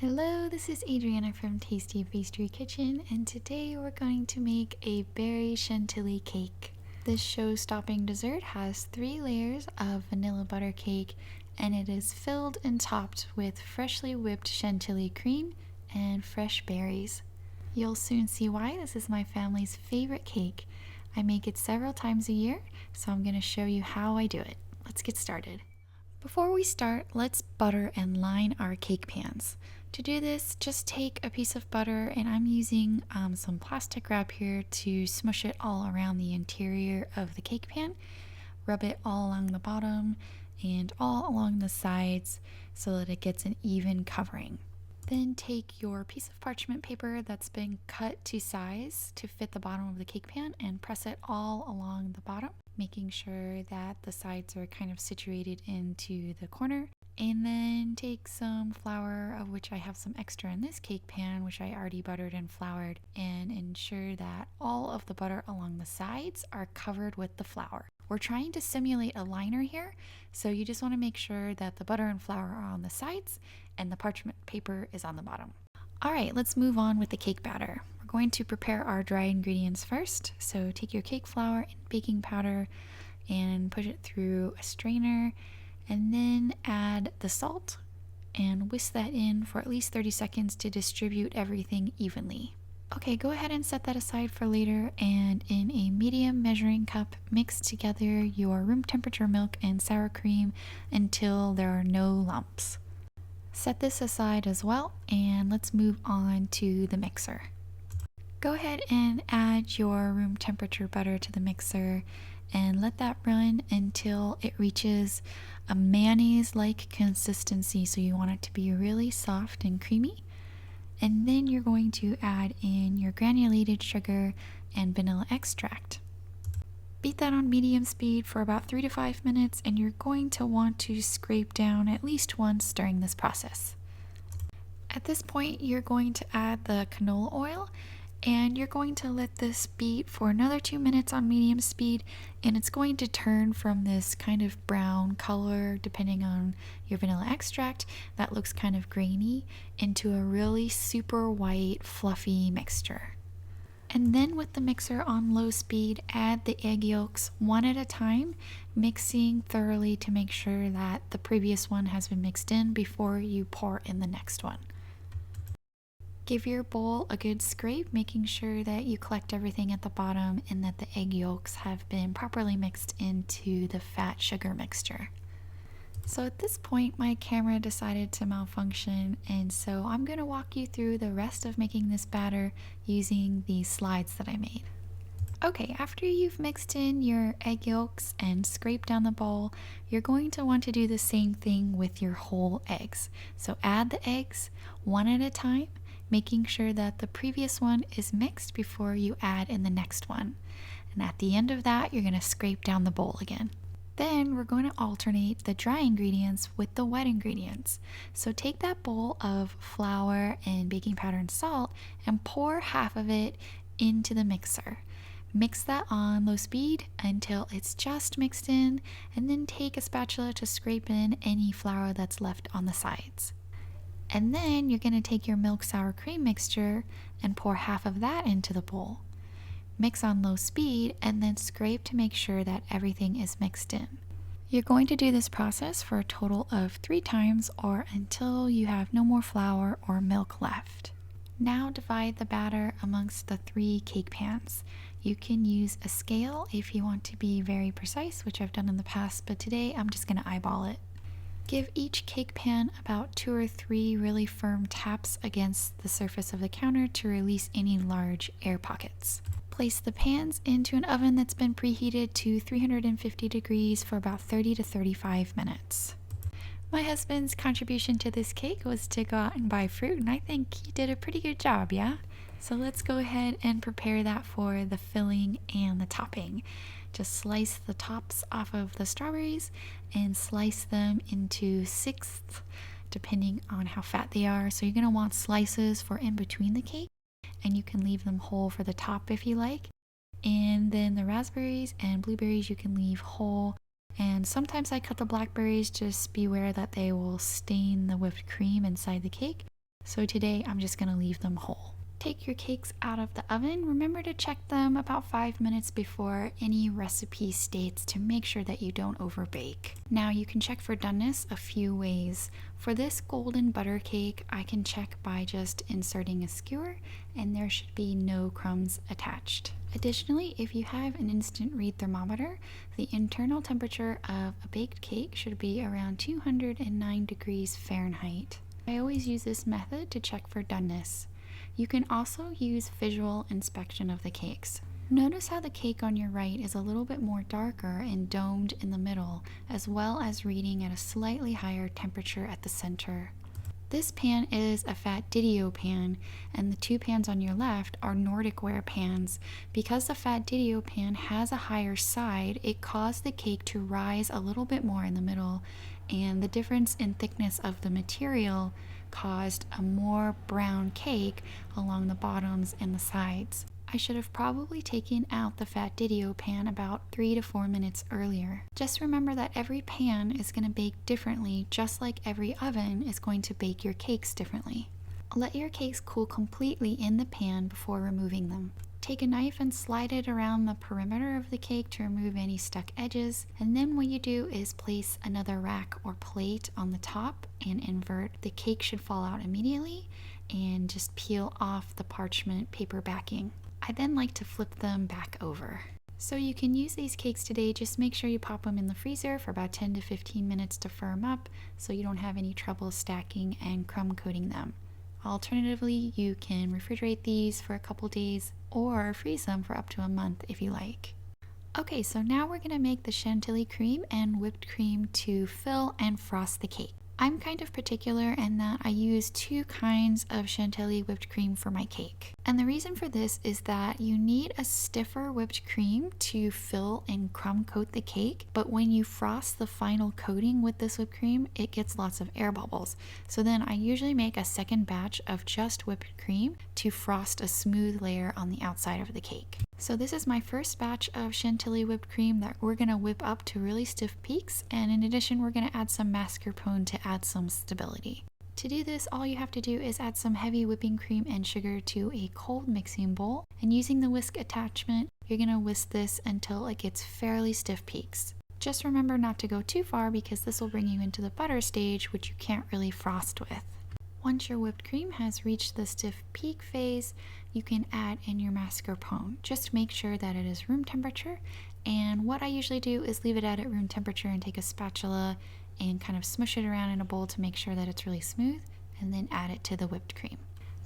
Hello, this is Adriana from Tasty Pastry Kitchen, and today we're going to make a berry chantilly cake. This show-stopping dessert has 3 layers of vanilla butter cake, and it is filled and topped with freshly whipped chantilly cream and fresh berries. You'll soon see why this is my family's favorite cake. I make it several times a year, so I'm going to show you how I do it. Let's get started. Before we start, let's butter and line our cake pans. To do this, just take a piece of butter, and I'm using some plastic wrap here to smush it all around the interior of the cake pan. Rub it all along the bottom and all along the sides so that it gets an even covering. Then take your piece of parchment paper that's been cut to size to fit the bottom of the cake pan and press it all along the bottom, making sure that the sides are kind of situated into the corner. And then take some flour, of which I have some extra in this cake pan, which I already buttered and floured, and ensure that all of the butter along the sides are covered with the flour. We're trying to simulate a liner here, so you just want to make sure that the butter and flour are on the sides and the parchment paper is on the bottom. Alright, let's move on with the cake batter. We're going to prepare our dry ingredients first, so take your cake flour and baking powder and push it through a strainer, and then add the salt and whisk that in for at least 30 seconds to distribute everything evenly. Okay, go ahead and set that aside for later, and in a medium measuring cup, mix together your room temperature milk and sour cream until there are no lumps. Set this aside as well, and let's move on to the mixer. Go ahead and add your room temperature butter to the mixer and let that run until it reaches a mayonnaise-like consistency, so you want it to be really soft and creamy. And then you're going to add in your granulated sugar and vanilla extract. Beat that on medium speed for about 3 to 5 minutes, and you're going to want to scrape down at least once during this process. At this point, you're going to add the canola oil, and you're going to let this beat for another 2 minutes on medium speed, and it's going to turn from this kind of brown color, depending on your vanilla extract, that looks kind of grainy, into a really super white fluffy mixture. And then with the mixer on low speed, add the egg yolks one at a time, mixing thoroughly to make sure that the previous one has been mixed in before you pour in the next one. Give your bowl a good scrape, making sure that you collect everything at the bottom and that the egg yolks have been properly mixed into the fat sugar mixture. So at this point, my camera decided to malfunction, and so I'm going to walk you through the rest of making this batter using these slides that I made. Okay, after you've mixed in your egg yolks and scraped down the bowl, you're going to want to do the same thing with your whole eggs. So add the eggs one at a time, making sure that the previous one is mixed before you add in the next one. And at the end of that, you're going to scrape down the bowl again. Then we're going to alternate the dry ingredients with the wet ingredients. So take that bowl of flour and baking powder and salt and pour half of it into the mixer. Mix that on low speed until it's just mixed in, and then take a spatula to scrape in any flour that's left on the sides. And then you're going to take your milk sour cream mixture and pour half of that into the bowl. Mix on low speed and then scrape to make sure that everything is mixed in. You're going to do this process for a total of 3 times or until you have no more flour or milk left. Now divide the batter amongst the 3 cake pans. You can use a scale if you want to be very precise, which I've done in the past, but today I'm just going to eyeball it. Give each cake pan about 2 or 3 really firm taps against the surface of the counter to release any large air pockets. Place the pans into an oven that's been preheated to 350 degrees for about 30 to 35 minutes. My husband's contribution to this cake was to go out and buy fruit, and I think he did a pretty good job, yeah? So let's go ahead and prepare that for the filling and the topping. Just slice the tops off of the strawberries and slice them into 1/6, depending on how fat they are. So you're going to want slices for in between the cake, and you can leave them whole for the top if you like. And then the raspberries and blueberries you can leave whole. And sometimes I cut the blackberries, just beware that they will stain the whipped cream inside the cake. So today I'm just going to leave them whole. Take your cakes out of the oven. Remember to check them about 5 minutes before any recipe states to make sure that you don't overbake. Now you can check for doneness a few ways. For this golden butter cake, I can check by just inserting a skewer and there should be no crumbs attached. Additionally, if you have an instant read thermometer, the internal temperature of a baked cake should be around 209 degrees Fahrenheit. I always use this method to check for doneness. You can also use visual inspection of the cakes. Notice how the cake on your right is a little bit more darker and domed in the middle, as well as reading at a slightly higher temperature at the center. This pan is a fat Didio pan, and the two pans on your left are Nordic ware pans. Because the fat Didio pan has a higher side, it caused the cake to rise a little bit more in the middle, and the difference in thickness of the material caused a more brown cake along the bottoms and the sides. I should have probably taken out the fat Didio pan about 3 to 4 minutes earlier. Just remember that every pan is going to bake differently, just like every oven is going to bake your cakes differently. Let your cakes cool completely in the pan before removing them. Take a knife and slide it around the perimeter of the cake to remove any stuck edges, and then what you do is place another rack or plate on the top and invert. The cake should fall out immediately and just peel off the parchment paper backing. I then like to flip them back over. So you can use these cakes today, just make sure you pop them in the freezer for about 10 to 15 minutes to firm up so you don't have any trouble stacking and crumb coating them. Alternatively, you can refrigerate these for a couple days or freeze them for up to a month if you like. Okay, so now we're going to make the Chantilly cream and whipped cream to fill and frost the cake. I'm kind of particular in that I use 2 kinds of Chantilly whipped cream for my cake. And the reason for this is that you need a stiffer whipped cream to fill and crumb coat the cake, but when you frost the final coating with this whipped cream, it gets lots of air bubbles. So then I usually make a second batch of just whipped cream to frost a smooth layer on the outside of the cake. So this is my first batch of Chantilly whipped cream that we're going to whip up to really stiff peaks, and in addition we're going to add some mascarpone to add some stability. To do this, all you have to do is add some heavy whipping cream and sugar to a cold mixing bowl, and using the whisk attachment, you're going to whisk this until it gets fairly stiff peaks. Just remember not to go too far because this will bring you into the butter stage, which you can't really frost with. Once your whipped cream has reached the stiff peak phase, you can add in your mascarpone. Just make sure that it is room temperature, and what I usually do is leave it at room temperature and take a spatula and kind of smush it around in a bowl to make sure that it's really smooth, and then add it to the whipped cream.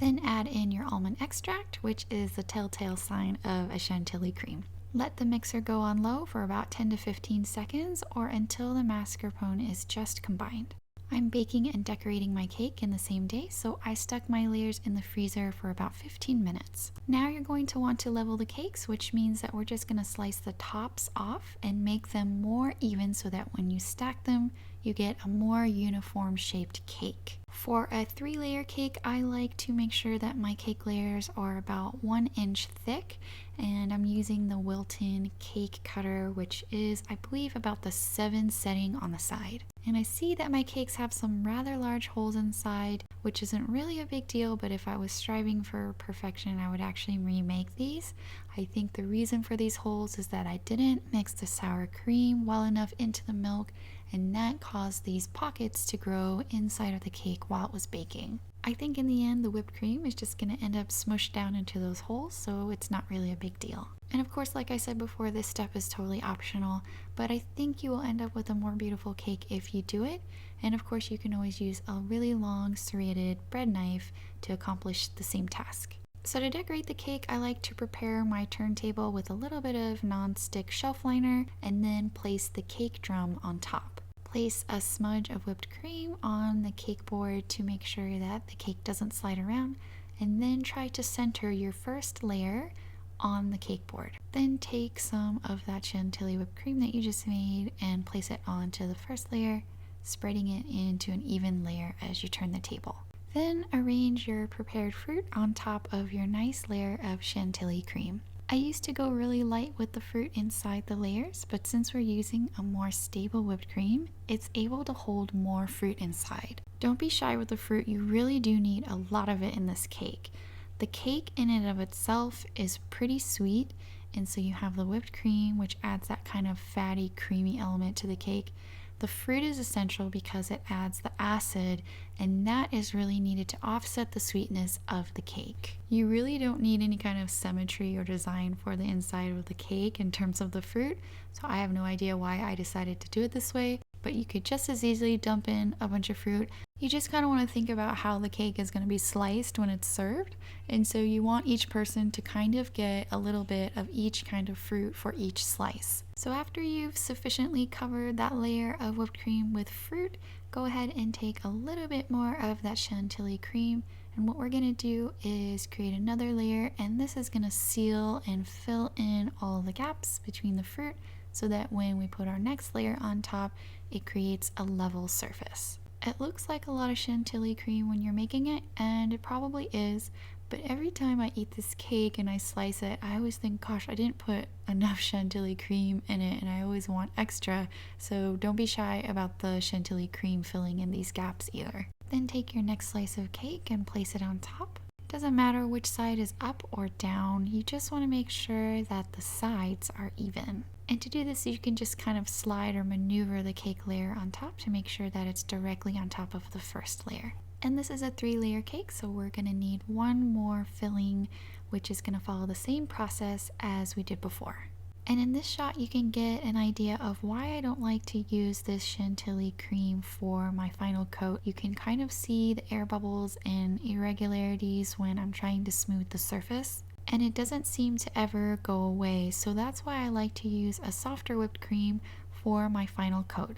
Then add in your almond extract, which is the telltale sign of a Chantilly cream. Let the mixer go on low for about 10 to 15 seconds or until the mascarpone is just combined. I'm baking and decorating my cake in the same day, so I stuck my layers in the freezer for about 15 minutes. Now you're going to want to level the cakes, which means that we're just going to slice the tops off and make them more even so that when you stack them, you get a more uniform shaped cake. For a 3-layer cake, I like to make sure that my cake layers are about 1 inch thick, and I'm using the Wilton cake cutter, which is, I believe, about the 7 setting on the side. And I see that my cakes have some rather large holes inside, which isn't really a big deal, but if I was striving for perfection, I would actually remake these. I think the reason for these holes is that I didn't mix the sour cream well enough into the milk, and that caused these pockets to grow inside of the cake while it was baking. I think in the end the whipped cream is just going to end up smushed down into those holes, so it's not really a big deal. And of course, like I said before, this step is totally optional, but I think you will end up with a more beautiful cake if you do it. And of course, you can always use a really long serrated bread knife to accomplish the same task. So to decorate the cake, I like to prepare my turntable with a little bit of non-stick shelf liner and then place the cake drum on top. Place a smudge of whipped cream on the cake board to make sure that the cake doesn't slide around, and then try to center your first layer on the cake board. Then take some of that Chantilly whipped cream that you just made and place it onto the first layer, spreading it into an even layer as you turn the table. Then arrange your prepared fruit on top of your nice layer of Chantilly cream. I used to go really light with the fruit inside the layers, but since we're using a more stable whipped cream, it's able to hold more fruit inside. Don't be shy with the fruit, you really do need a lot of it in this cake. The cake in and of itself is pretty sweet, and so you have the whipped cream, which adds that kind of fatty, creamy element to the cake. The fruit is essential because it adds the acid, and that is really needed to offset the sweetness of the cake. You really don't need any kind of symmetry or design for the inside of the cake in terms of the fruit, so I have no idea why I decided to do it this way, but you could just as easily dump in a bunch of fruit. You just kind of want to think about how the cake is going to be sliced when it's served, and so you want each person to kind of get a little bit of each kind of fruit for each slice. So after you've sufficiently covered that layer of whipped cream with fruit, go ahead and take a little bit more of that Chantilly cream, and what we're going to do is create another layer, and this is going to seal and fill in all the gaps between the fruit so that when we put our next layer on top, it creates a level surface. It looks like a lot of Chantilly cream when you're making it, and it probably is, but every time I eat this cake and I slice it, I always think, gosh, I didn't put enough Chantilly cream in it, and I always want extra, so don't be shy about the Chantilly cream filling in these gaps either. Then take your next slice of cake and place it on top. It doesn't matter which side is up or down, you just want to make sure that the sides are even. And to do this, you can just kind of slide or maneuver the cake layer on top to make sure that it's directly on top of the first layer. And this is a 3-layer cake, so we're going to need one more filling, which is going to follow the same process as we did before. And in this shot, you can get an idea of why I don't like to use this Chantilly cream for my final coat. You can kind of see the air bubbles and irregularities when I'm trying to smooth the surface, and it doesn't seem to ever go away, so that's why I like to use a softer whipped cream for my final coat.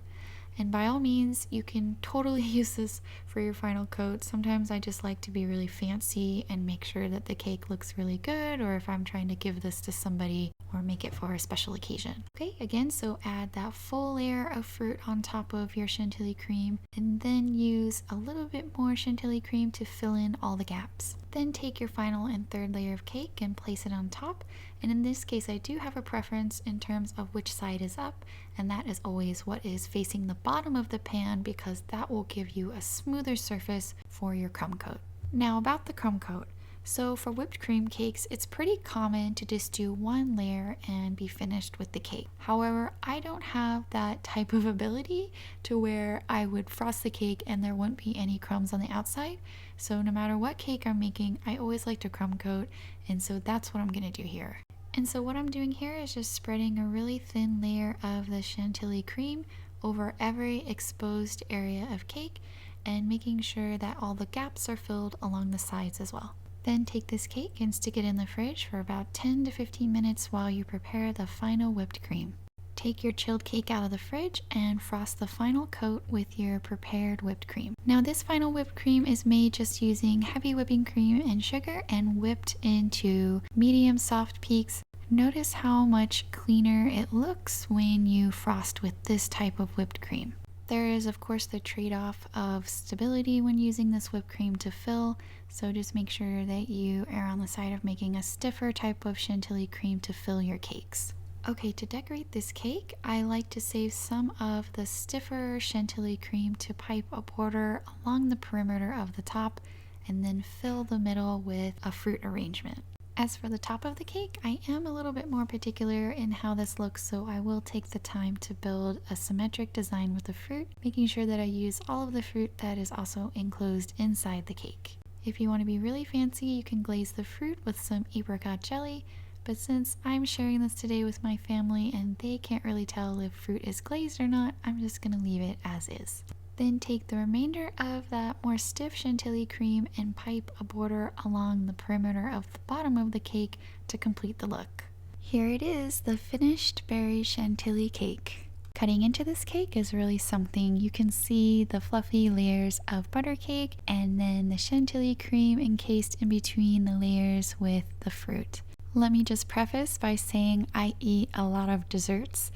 And by all means, you can totally use this for your final coat. Sometimes I just like to be really fancy and make sure that the cake looks really good, or if I'm trying to give this to somebody or make it for a special occasion. Okay, again, so add that full layer of fruit on top of your Chantilly cream, and then use a little bit more Chantilly cream to fill in all the gaps. Then take your final and third layer of cake and place it on top. And in this case, I do have a preference in terms of which side is up, and that is always what is facing the bottom of the pan, because that will give you a smoother surface for your crumb coat. Now about the crumb coat. So for whipped cream cakes, it's pretty common to just do one layer and be finished with the cake. However, I don't have that type of ability to where I would frost the cake and there wouldn't be any crumbs on the outside. So no matter what cake I'm making, I always like to crumb coat, and so that's what I'm gonna do here. And so what I'm doing here is just spreading a really thin layer of the Chantilly cream over every exposed area of cake and making sure that all the gaps are filled along the sides as well. Then take this cake and stick it in the fridge for about 10 to 15 minutes while you prepare the final whipped cream. Take your chilled cake out of the fridge and frost the final coat with your prepared whipped cream. Now this final whipped cream is made just using heavy whipping cream and sugar and whipped into medium soft peaks. Notice how much cleaner it looks when you frost with this type of whipped cream. There is of course the trade-off of stability when using this whipped cream to fill, so just make sure that you err on the side of making a stiffer type of Chantilly cream to fill your cakes. Okay, to decorate this cake, I like to save some of the stiffer Chantilly cream to pipe a border along the perimeter of the top and then fill the middle with a fruit arrangement. As for the top of the cake, I am a little bit more particular in how this looks, so I will take the time to build a symmetric design with the fruit, making sure that I use all of the fruit that is also enclosed inside the cake. If you want to be really fancy, you can glaze the fruit with some apricot jelly, but since I'm sharing this today with my family and they can't really tell if fruit is glazed or not, I'm just going to leave it as is. Then take the remainder of that more stiff Chantilly cream and pipe a border along the perimeter of the bottom of the cake to complete the look. Here it is, the finished berry Chantilly cake. Cutting into this cake is really something. You can see the fluffy layers of butter cake and then the Chantilly cream encased in between the layers with the fruit. Let me just preface by saying I eat a lot of desserts,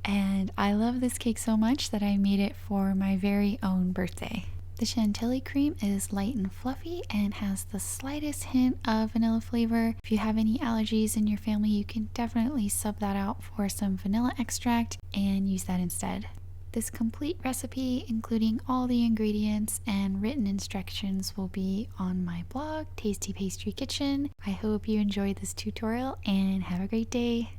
and I love this cake so much that I made it for my very own birthday. The Chantilly cream is light and fluffy and has the slightest hint of vanilla flavor. If you have any allergies in your family, you can definitely sub that out for some vanilla extract and use that instead. This complete recipe, including all the ingredients and written instructions, will be on my blog, Tasty Pastry Kitchen. I hope you enjoyed this tutorial and have a great day.